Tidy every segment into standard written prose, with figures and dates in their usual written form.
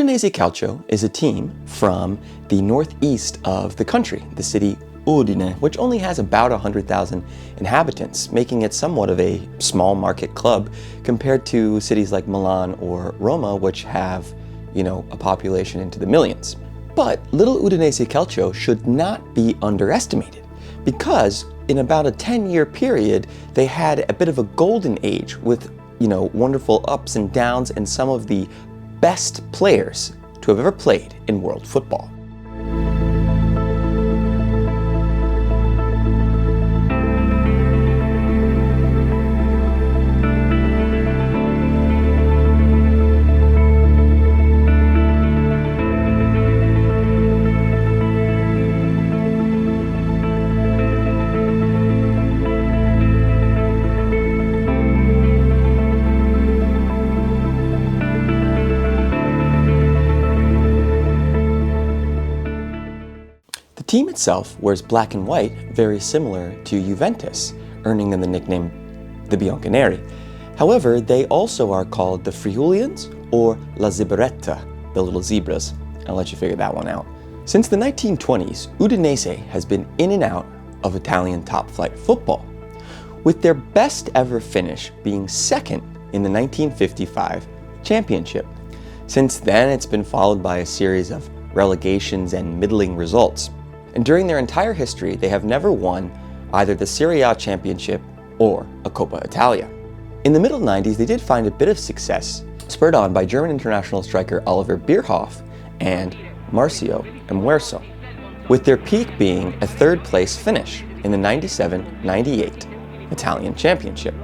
Udinese Calcio is a team from the northeast of the country, the city Udine, which only has about 100,000 inhabitants, making it somewhat of a small market club compared to cities like Milan or Roma, which have, a population into the millions. But little Udinese Calcio should not be underestimated, because in about a 10-year period, they had a bit of a golden age with, wonderful ups and downs and some of the best players to have ever played in world football. The team itself wears black and white, very similar to Juventus, earning them the nickname the Bianconeri. However, they also are called the Friulians or La Zebretta, the little zebras. I'll let you figure that one out. Since the 1920s, Udinese has been in and out of Italian top-flight football, with their best ever finish being second in the 1955 championship. Since then, it's been followed by a series of relegations and middling results. And during their entire history, they have never won either the Serie A championship or a Coppa Italia. In the middle 90s, they did find a bit of success, spurred on by German international striker Oliver Bierhoff and Marcio Emuerso, with their peak being a third-place finish in the 97-98 Italian championship,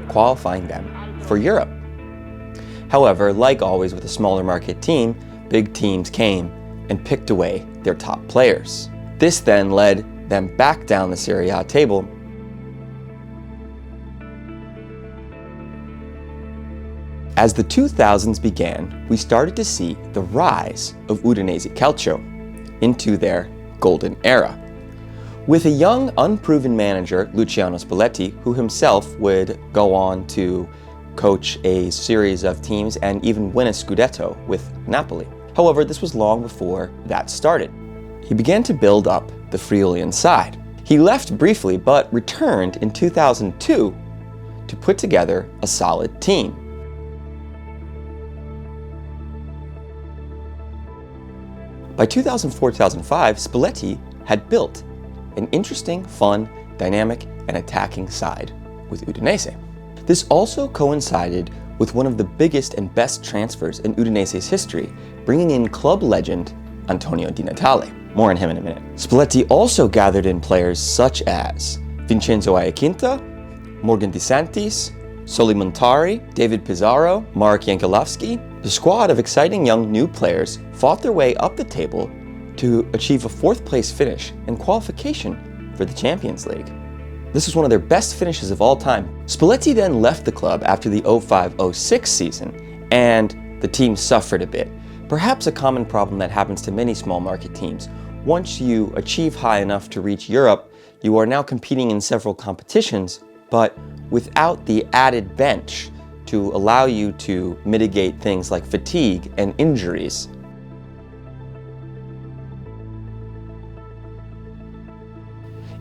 qualifying them for Europe. However, like always with a smaller market team, big teams came and picked away their top players. This then led them back down the Serie A table As the 2000s began, we started to see the rise of Udinese Calcio into their golden era, with a young, unproven manager, Luciano Spalletti, who himself would go on to coach a series of teams and even win a Scudetto with Napoli. However, this was long before that started. He began to build up the Friulian side. He left briefly, but returned in 2002 to put together a solid team. By 2004-2005, Spalletti had built an interesting, fun, dynamic, and attacking side with Udinese. This also coincided with one of the biggest and best transfers in Udinese's history, bringing in club legend Antonio Di Natale. More on him in a minute. Spalletti also gathered in players such as Vincenzo Iaquinta, Morgan De Santis, Soli Montari, David Pizarro, Marek Jankulovski. The squad of exciting young new players fought their way up the table to achieve a fourth-place finish and qualification for the Champions League. This was one of their best finishes of all time. Spalletti then left the club after the 05-06 season, and the team suffered a bit. Perhaps a common problem that happens to many small market teams. Once you achieve high enough to reach Europe, you are now competing in several competitions, but without the added bench to allow you to mitigate things like fatigue and injuries.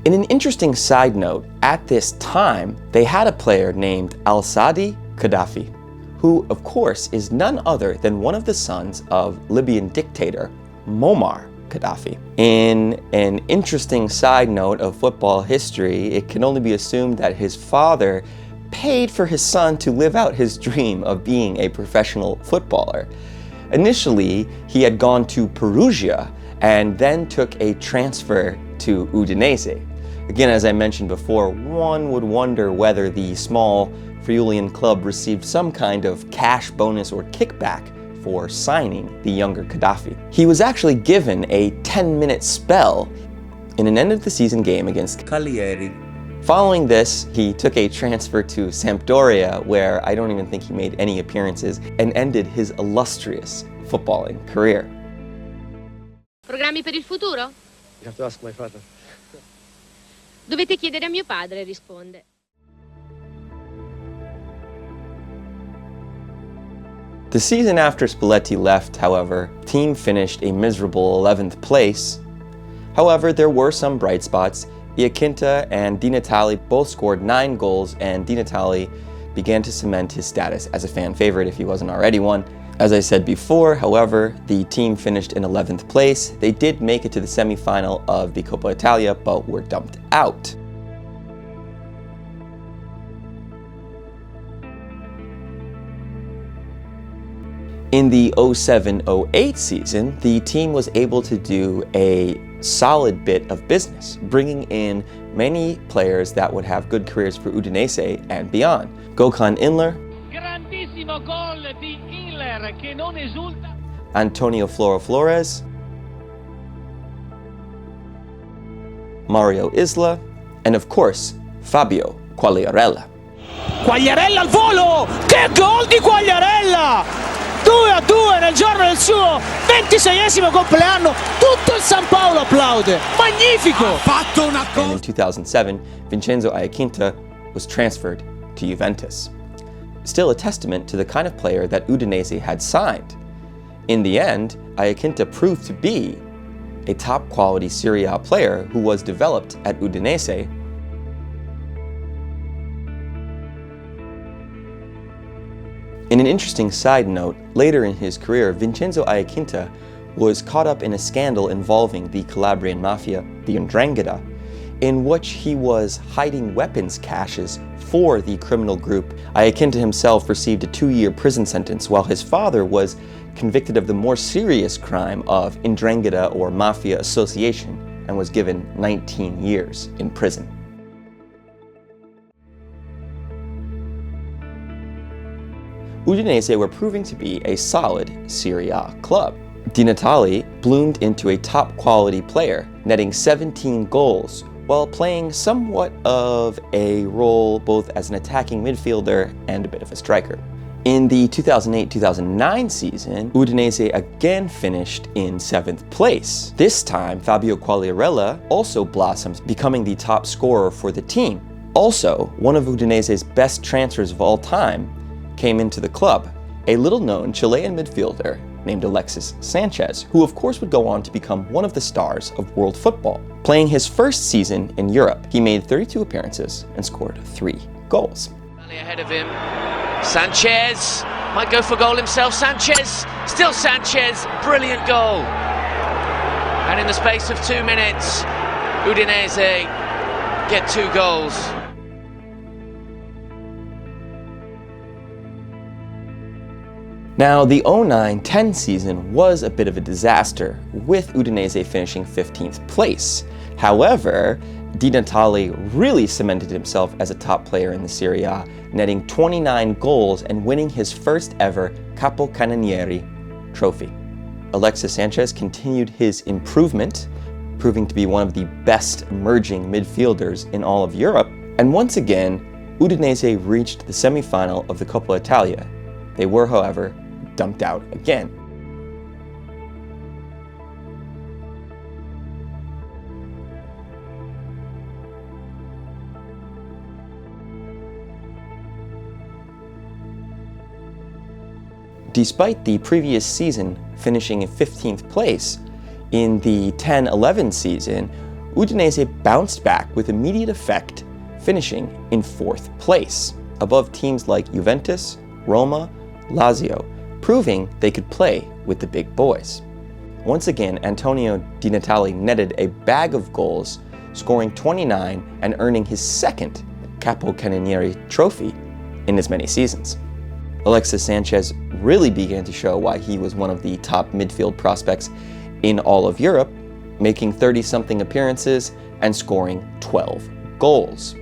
In an interesting side note, at this time, they had a player named Saadi Gaddafi, who, of course, is none other than one of the sons of Libyan dictator Muammar Gaddafi. In an interesting side note of football history, it can only be assumed that his father paid for his son to live out his dream of being a professional footballer. Initially, he had gone to Perugia and then took a transfer to Udinese. Again, as I mentioned before, one would wonder whether the small Friulian club received some kind of cash bonus or kickback for signing the younger Gaddafi. He was actually given a 10-minute spell in an end-of-the-season game against Cagliari. Following this, he took a transfer to Sampdoria, where I don't even think he made any appearances, and ended his illustrious footballing career. Programmi per il futuro? You have to ask my father. Dovete chiedere a mio padre, risponde. 。The season after Spalletti left, however, the team finished a miserable 11th place. However, there were some bright spots. Iaquinta and Di Natale both scored 9 goals, and Di Natale began to cement his status as a fan favorite if he wasn't already one. As I said before, however, the team finished in 11th place. They did make it to the semi-final of the Coppa Italia, but were dumped out. In the 07-08 season, the team was able to do a solid bit of business, bringing in many players that would have good careers for Udinese and beyond. Gökhan Inler, Grandissimo gol di Inler che non esulta. Antonio Flores, Mario Isla, and of course, Fabio Quagliarella. Quagliarella al volo! Che gol di Quagliarella! 2-2 nel giorno del suo 26esimo compleanno, tutto il San Paolo applaude, magnifico! Ha fatto una And in 2007, Vincenzo Iaquinta was transferred to Juventus. Still a testament to the kind of player that Udinese had signed. In the end, Iaquinta proved to be a top quality Serie A player who was developed at Udinese. In an interesting side note, later in his career, Vincenzo Iaquinta was caught up in a scandal involving the Calabrian mafia, the 'Ndrangheta, in which he was hiding weapons caches for the criminal group. Iaquinta himself received a 2-year prison sentence, while his father was convicted of the more serious crime of 'Ndrangheta or mafia association and was given 19 years in prison. Udinese were proving to be a solid Serie A club. Di Natale bloomed into a top quality player, netting 17 goals, while playing somewhat of a role both as an attacking midfielder and a bit of a striker. In the 2008-2009 season, Udinese again finished in 7th place. This time, Fabio Quagliarella also blossomed, becoming the top scorer for the team. Also, one of Udinese's best transfers of all time came into the club, a little-known Chilean midfielder named Alexis Sanchez, who of course would go on to become one of the stars of world football. Playing his first season in Europe, he made 32 appearances and scored 3 goals. Ahead of him, Sanchez might go for goal himself. Sanchez, still Sanchez, brilliant goal. And in the space of 2 minutes, Udinese get 2 goals. Now, the 09-10 season was a bit of a disaster, with Udinese finishing 15th place. However, Di Natale really cemented himself as a top player in the Serie A, netting 29 goals and winning his first ever Capocannonieri trophy. Alexis Sanchez continued his improvement, proving to be one of the best emerging midfielders in all of Europe. And once again, Udinese reached the semi-final of the Coppa Italia. They were, however, dumped out again. Despite the previous season finishing in 15th place, in the 10-11 season, Udinese bounced back with immediate effect, finishing in 4th place, above teams like Juventus, Roma, Lazio, proving they could play with the big boys. Once again, Antonio Di Natale netted a bag of goals, scoring 29 and earning his second Capocannonieri trophy in as many seasons. Alexis Sanchez really began to show why he was one of the top midfield prospects in all of Europe, making 30-something appearances and scoring 12 goals.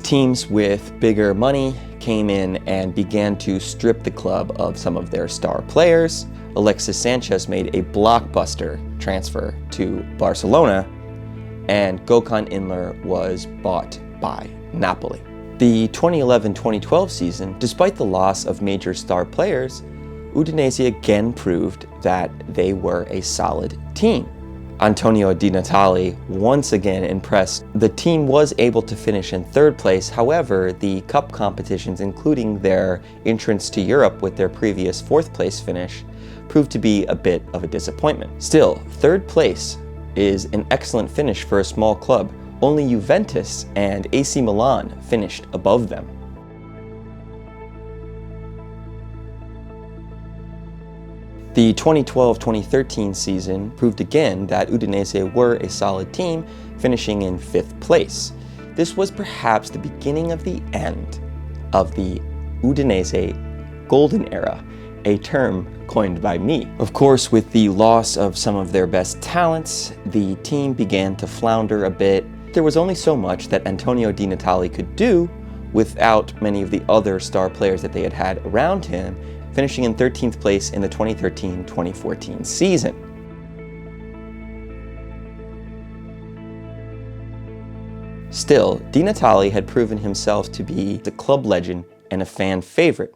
Teams with bigger money came in and began to strip the club of some of their star players. Alexis Sanchez made a blockbuster transfer to Barcelona, and Gökhan Inler was bought by Napoli. The 2011-2012 season, despite the loss of major star players, Udinese again proved that they were a solid team. Antonio Di Natale once again impressed. The team was able to finish in third place. However, the cup competitions, including their entrance to Europe with their previous fourth place finish, proved to be a bit of a disappointment. Still, third place is an excellent finish for a small club. Only Juventus and AC Milan finished above them. The 2012-2013 season proved again that Udinese were a solid team, finishing in 5th place. This was perhaps the beginning of the end of the Udinese Golden Era, a term coined by me. Of course, with the loss of some of their best talents, the team began to flounder a bit. There was only so much that Antonio Di Natale could do without many of the other star players that they had around him, finishing in 13th place in the 2013-2014 season. Still, Di Natale had proven himself to be a club legend and a fan favorite,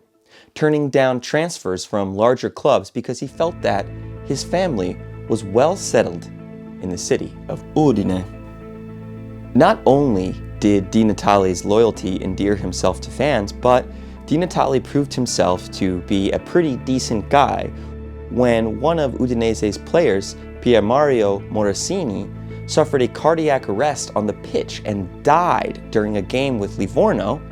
turning down transfers from larger clubs because he felt that his family was well settled in the city of Udine. Not only did Di Natale's loyalty endear himself to fans, but Di Natale proved himself to be a pretty decent guy when one of Udinese's players, Pier Mario Morosini, suffered a cardiac arrest on the pitch and died during a game with Livorno.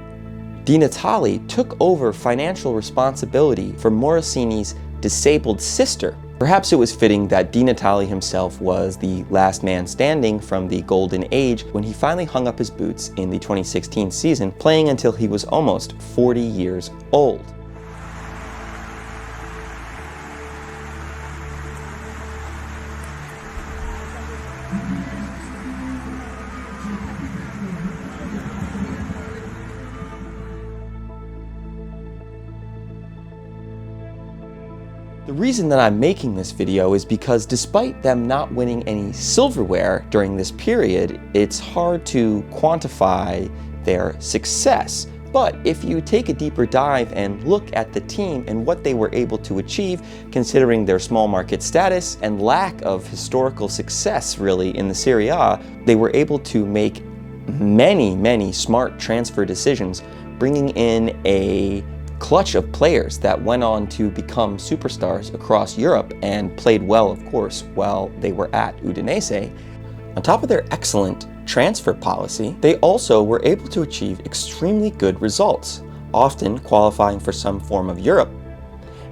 Di Natale took over financial responsibility for Morosini's disabled sister. Perhaps it was fitting that Di Natale himself was the last man standing from the golden age when he finally hung up his boots in the 2016 season, playing until he was almost 40 years old. The reason that I'm making this video is because despite them not winning any silverware during this period, it's hard to quantify their success. But if you take a deeper dive and look at the team and what they were able to achieve, considering their small market status and lack of historical success really in the Serie A, they were able to make many smart transfer decisions, bringing in a clutch of players that went on to become superstars across Europe and played well, of course, while they were at Udinese. On top of their excellent transfer policy, they also were able to achieve extremely good results, often qualifying for some form of Europe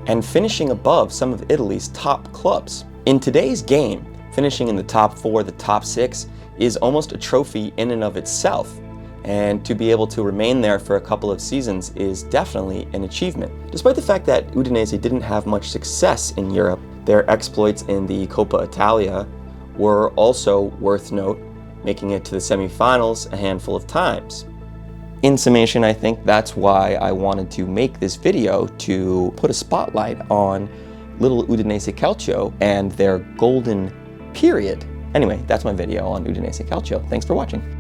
and finishing above some of Italy's top clubs. In today's game, finishing in the top 4, the top 6 is almost a trophy in and of itself. And to be able to remain there for a couple of seasons is definitely an achievement. Despite the fact that Udinese didn't have much success in Europe, their exploits in the Coppa Italia were also worth note, making it to the semifinals a handful of times. In summation, I think that's why I wanted to make this video, to put a spotlight on little Udinese Calcio and their golden period. Anyway, that's my video on Udinese Calcio. Thanks for watching.